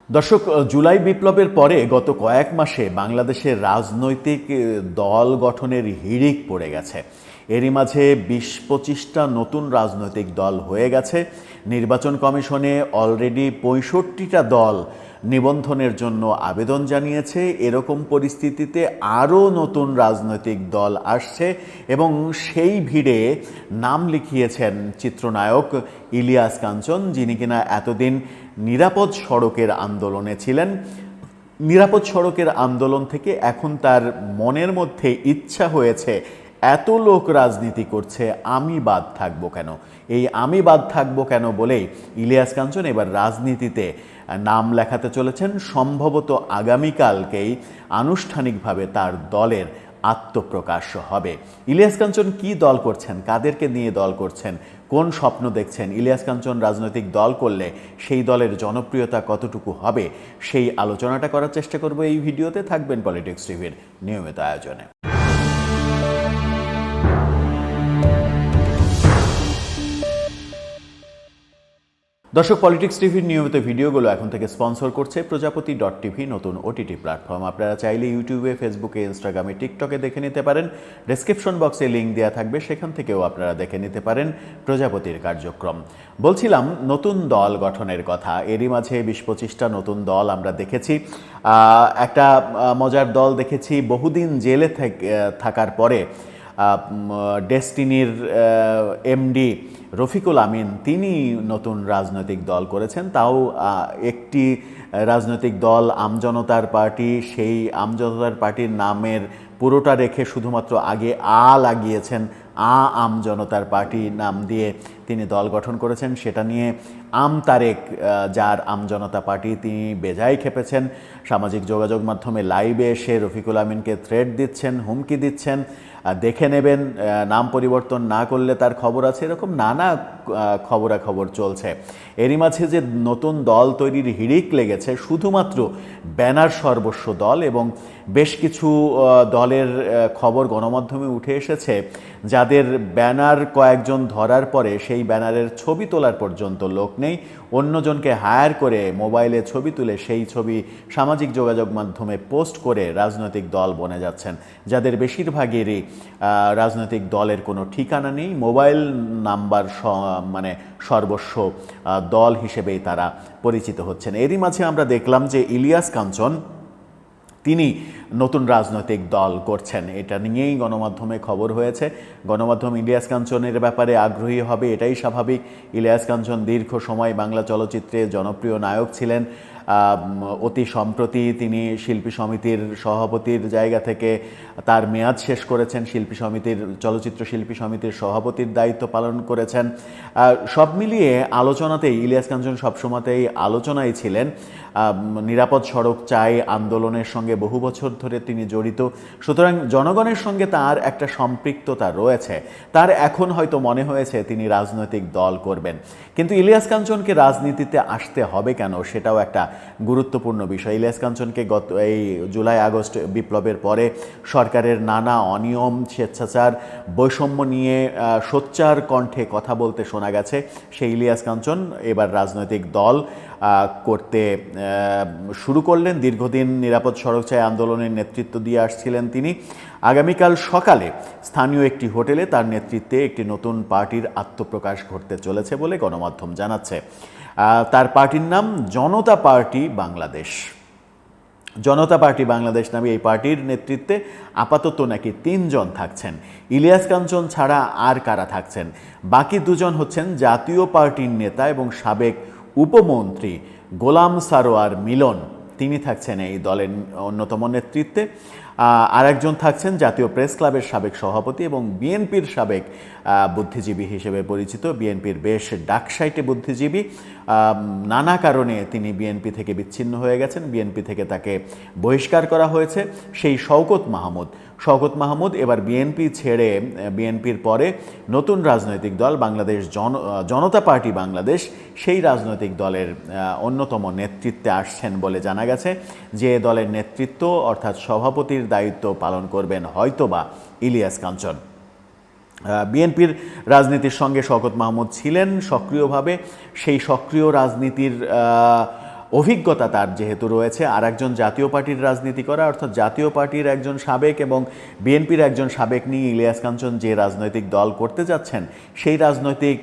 দর্শক, জুলাই বিপ্লবের পরে গত কয়েক মাসে বাংলাদেশের রাজনৈতিক দল গঠনের হিড়িক পড়ে গেছে। এরই মাঝে ২০-২৫টা নতুন রাজনৈতিক দল হয়ে গেছে। নির্বাচন কমিশনে অলরেডি ৬৫টা দল নিবন্ধনের জন্য আবেদন জানিয়েছে। এরকম পরিস্থিতিতে আরও নতুন রাজনৈতিক দল আসছে এবং সেই ভিড়ে নাম লিখিয়েছেন চিত্রনায়ক ইলিয়াস কাঞ্চন, যিনি কিনা এতদিন নিরাপদ সড়কের আন্দোলনে ছিলেন। নিরাপদ সড়কের আন্দোলন থেকে এখন তার মনের মধ্যে ইচ্ছা হয়েছে, এত লোক রাজনীতি করছে, আমি বাদ থাকবো কেন? এই আমি বাদ থাকবো কেন বলেই ইলিয়াস কাঞ্চন এবার রাজনীতিতে নাম লেখাতে চলেছেন। সম্ভবত আগামীকালকেই আনুষ্ঠানিকভাবে তার দলের আত্মপ্রকাশ হবে। ইলিয়াস কাঞ্চন কি দল করছেন, কাদেরকে নিয়ে দল করছেন, কোন স্বপ্ন দেখছেন, ইলিয়াস কাঞ্চন রাজনৈতিক দল করলে সেই দলের জনপ্রিয়তা কতটুকু হবে, সেই আলোচনাটা করার চেষ্টা করব এই ভিডিওতে। থাকবেন পলিটিক্স টিভির নিয়মিত আয়োজনে। দর্শক, পলিটিক্স টিভির নিয়মিত ভিডিওগুলো এখন থেকে স্পন্সর করছে প্রজাপতি.টিভি, নতুন ওটিটি প্ল্যাটফর্ম। আপনারা চাইলে ইউটিউবে, ফেসবুকে, ইনস্টাগ্রামে, টিকটকে দেখে নিতে পারেন। ডেসক্রিপশন বক্সে লিঙ্ক দেওয়া থাকবে, সেখান থেকেও আপনারা দেখে নিতে পারেন প্রজাপতির কার্যক্রম। বলছিলাম নতুন দল গঠনের কথা। এরই মাঝে ২০-২৫টা নতুন দল আমরা দেখেছি। একটা মজার দল দেখেছি, বহুদিন জেলে থাকার পরে ডেস্টিনির এমডি রফিকুল আমিন, তিনি নতুন রাজনৈতিক দল করেছেন। তাও একটি রাজনৈতিক দল আমজনতার পার্টি, সেই আমজনতার পার্টির নামের পুরোটা রেখে শুধুমাত্র আগে লাগিয়েছেন, আমজনতার পার্টি নাম দিয়ে তিনি দল গঠন করেছেন। সেটা নিয়ে তারেক, যার আমজনতা পার্টি, তিনি বেজায় খেপেছেন। সামাজিক যোগাযোগ মাধ্যমে লাইভে এসে রফিকুল আমিনকে থ্রেট দিচ্ছেন, হুমকি দিচ্ছেন, দেখে নেবেন, নাম পরিবর্তন না করলে তার খবর আছে, এরকম নানা খবরাখবর চলছে। এরই মাঝে যে নতুন দল তৈরির হিড়িক লেগেছে, শুধুমাত্র ব্যানার সর্বস্ব দল, এবং বেশ কিছু দলের খবর গণমাধ্যমে উঠে এসেছে যাদের ব্যানার কয়েকজন ধরার পরে সেই ব্যানারের ছবি তোলার পর্যন্ত লোক নেই। অন্যজনকে হায়ার করে মোবাইলে ছবি তুলে সেই ছবি সামাজিক যোগাযোগ মাধ্যমে পোস্ট করে রাজনৈতিক দল বনে যাচ্ছেন, যাদের বেশিরভাগেরই রাজনৈতিক দলের কোনো ঠিকানা নেই। মোবাইল নাম্বার মানে সর্বস্ব দল হিসেবেই তারা পরিচিত হচ্ছেন। এরই মাঝে আমরা দেখলাম যে ইলিয়াস কাঞ্চন, তিনি নতুন রাজনৈতিক দল করছেন। এটা নিয়েই গণমাধ্যমে খবর হয়েছে। গণমাধ্যম ইলিয়াস কাঞ্চনের ব্যাপারে আগ্রহী হবে, এটাই স্বাভাবিক। ইলিয়াস কাঞ্চন দীর্ঘ সময় বাংলা চলচ্চিত্রে জনপ্রিয় নায়ক ছিলেন। অতি সম্প্রতি তিনি শিল্পী সমিতির সভাপতির জায়গা থেকে তার মেয়াদ শেষ করেছেন, চলচ্চিত্র শিল্পী সমিতির সভাপতির দায়িত্ব পালন করেছেন। সব মিলিয়ে আলোচনাতেই ইলিয়াস কাঞ্চন সবসময়তেই আলোচনায় ছিলেন। নিরাপদ সড়ক চাই আন্দোলনের সঙ্গে বহু বছর ধরে তিনি জড়িত, সুতরাং জনগণের সঙ্গে তার একটা সম্পৃক্ততা রয়েছে। তার এখন হয়তো মনে হয়েছে তিনি রাজনৈতিক দল করবেন। কিন্তু ইলিয়াস কাঞ্চনকে রাজনীতিতে আসতে হবে কেন, সেটাও একটা গুরুত্বপূর্ণ বিষয়। ইলিয়াস কাঞ্চনকে এই জুলাই আগস্ট বিপ্লবের পরে সরকারের নানা অনিয়ম, স্বেচ্ছাচার, বৈষম্য নিয়ে সোচ্চার কণ্ঠে কথা বলতে শোনা গেছে। সেই ইলিয়াস কাঞ্চন এবার রাজনৈতিক দল করতে শুরু করলেন। দীর্ঘদিন নিরাপদ সড়ক চাই আন্দোলনের নেতৃত্ব দিয়ে আসছিলেন তিনি। আগামীকাল সকালে স্থানীয় একটি হোটেলে তার নেতৃত্বে একটি নতুন পার্টির আত্মপ্রকাশ ঘটতে চলেছে বলে গণমাধ্যম জানাচ্ছে। তার পার্টির নাম জনতা পার্টি বাংলাদেশ। জনতা পার্টি বাংলাদেশ নামে এই পার্টির নেতৃত্বে আপাতত নাকি ৩ জন থাকছেন। ইলিয়াস কাঞ্চন ছাড়া আর কারা থাকছেন? বাকি 2 জন হচ্ছেন জাতীয় পার্টির নেতা এবং সাবেক উপমন্ত্রী গোলাম সারোয়ার মিলন, তিনি থাকছেন এই দলের অন্যতম নেতৃত্বে। আরেকজন থাকছেন জাতীয় প্রেস ক্লাবের সাবেক সভাপতি এবং বিএনপির সাবেক বুদ্ধিজীবী হিসেবে পরিচিত, বিএনপির বেশ ডাকসাইটে বুদ্ধিজীবী। নানা কারণে তিনি বিএনপি থেকে বিচ্ছিন্ন হয়ে গেছেন, বিএনপি থেকে তাকে বহিষ্কার করা হয়েছে। সেই শওকত মাহমুদ এবার বিএনপি ছেড়ে, বিএনপির পরে নতুন রাজনৈতিক দল বাংলাদেশ জনতা পার্টি বাংলাদেশ, সেই রাজনৈতিক দলের অন্যতম নেতৃত্বে আসছেন বলে জানা গেছে। যে দলের নেতৃত্ব অর্থাৎ সভাপতির দায়িত্ব পালন করবেন হয়তোবা ইলিয়াস কাঞ্চন। বিএনপির রাজনীতির সঙ্গে শওকত মাহমুদ ছিলেন সক্রিয়ভাবে। সেই সক্রিয় রাজনীতির অভিজ্ঞতা তার যেহেতু রয়েছে, আর একজন জাতীয় পার্টির রাজনীতি করা, অর্থাৎ জাতীয় পার্টির একজন সাবেক এবং বিএনপির একজন সাবেক নিয়ে ইলিয়াস কাঞ্চন যে রাজনৈতিক দল করতে যাচ্ছেন, সেই রাজনৈতিক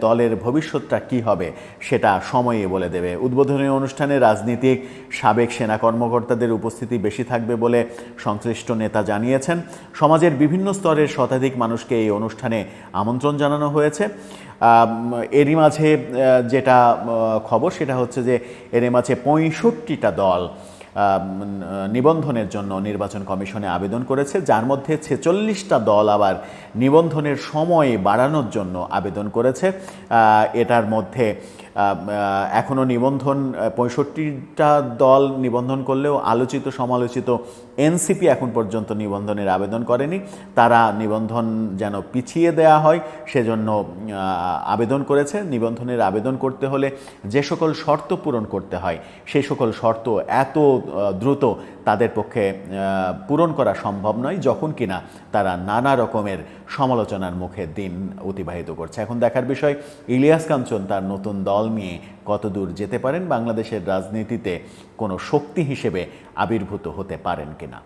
দলের ভবিষ্যৎটা কি হবে সেটা সময়ই বলে দেবে। উদ্বোধনী অনুষ্ঠানে রাজনীতিক সাবেক সেনা কর্মকর্তাদের উপস্থিতি বেশি থাকবে বলে সংশ্লিষ্ট নেতা জানিয়েছেন। সমাজের বিভিন্ন স্তরের শতাধিক মানুষকে এই অনুষ্ঠানে আমন্ত্রণ জানানো হয়েছে। এরই মাঝে যেটা খবর সেটা হচ্ছে যে এরই মাঝে ৬৫টা দল নিবন্ধনের জন্য নির্বাচন কমিশনে আবেদন করেছে, যার মধ্যে ৪৬টা দল আবার নিবন্ধনের সময় বাড়ানোর জন্য আবেদন করেছে। এটার মধ্যে এখনও নিবন্ধন ৬৫টা দল নিবন্ধন করলেও আলোচিত সমালোচিত এনসিপি এখন পর্যন্ত নিবন্ধনের আবেদন করেনি। তারা নিবন্ধন যেন পিছিয়ে দেয়া হয় সেজন্য আবেদন করেছে। নিবন্ধনের আবেদন করতে হলে যে সকল শর্ত পূরণ করতে হয় সেই সকল শর্ত এত দ্রুত তাদের পক্ষে পূরণ করা সম্ভব নয়, যখন কিনা তারা নানা রকমের সমালোচনার মুখে দিন অতিবাহিত করছে। এখন দেখার বিষয় ইলিয়াস কাঞ্চন তার নতুন দল নিয়ে কতদূর যেতে পারেন, বাংলাদেশের রাজনীতিতে কোনো শক্তি হিসেবে আবির্ভূত হতে পারেন কিনা।